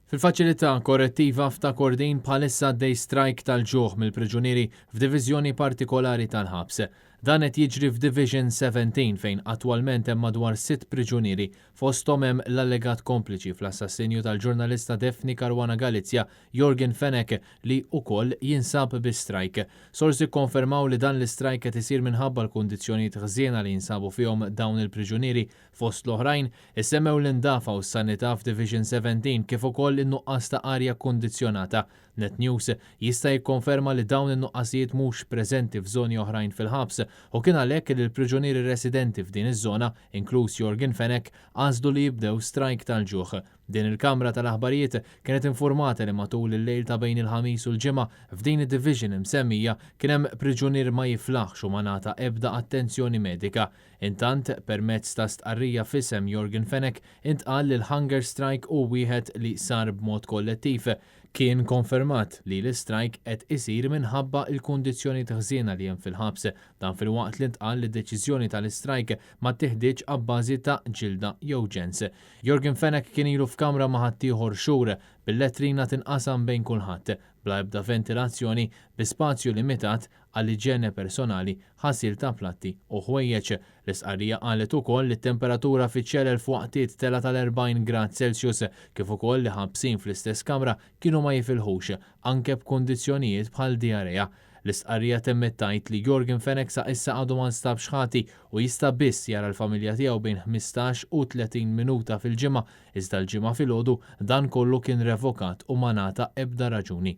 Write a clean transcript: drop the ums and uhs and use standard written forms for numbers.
Fil-faċilità korrettiva f'Takordin bħalissa dej strike tal-ġuħ mill-priġunieri f'diviżjoni partikolari tal-ħabs. Dan qed jiġri f'Division 17 fejn attwalment hemm madwar 6 priġunieri fosthom hemm l-allegat kompliċi fl-assassinju tal-ġurnalista Defni Caruana Galizja Jorgen Fenek li wkoll jinsab bi strike. Sorsi kkonfermaw li dan l-istrajk qed isir minħabba l-kundizzjonijiet ħżiena li jinsabu fihom dawn il-priġunieri fost l-oħrajn issemmew l-indafa u s-sanità f'Division 17 kif ukoll in-nuqqas ta' arja kundizzjonata. Net News jista' jikkonferma li dawn in-nuqqasijiet mhux preżenti f'żoni oħrajn fil-ħabs u kien għalhekk li l-priġunieri residenti f'din iż-żona, inkluż Jorgen Fenek, għażlu li jibdew strajk tal-ġuħ. Din il-Kamra tal-Aħbarijiet kienet informata li matul il-lejl ta' bejn il-ħamis u l-ġimgħa f'din id-division imsemmija kien hemm priġunier ma jiflaħx u ma ngħata ebda attenzjoni medika. Intant permezz ta' stqarrija f'isem Jorgen Fenek intqal li l-hunger strike u wieħed li sar b'mod kollettiv. Kien konfermat li l-istrajk qed isir minħabba l-kundizzjoni ħżiena li hemm fil-ħabs, dan filwaqt li ntqal li d-deċiżjoni tal-istrajk ma tiħdiġ abbażi ta' ġilda jew ġens. Jorgen Fenek kien ilu f'kamra ma' ħaddieħor xhur bil-lettrina tinqasam bejn kulħadd bla ebda ventilazzjoni bi spazju limitat għall-iġene personali, ħasil ta' platti u ħwejjeġ. L-isqarrija qalet ukoll li t-temperatura fiċ-ċelel f'waqtiet tela tal-40 grad Celsius kif ukoll li ħabsin fl-istess kamra kienu ma jifilħux anke b'kundizzjonijiet bħal diarrea. L-istqarrija temmet tgħid li Jorgen Fenek sa issa għadu ma nstabx ħati u jista' biss jara l-familja tiegħu bejn 15 u 30 minuta fil-ġimgħa, iżda l-ġimgħa filgħodu dan kollu kien revokat u ma ngħata ebda raġuni.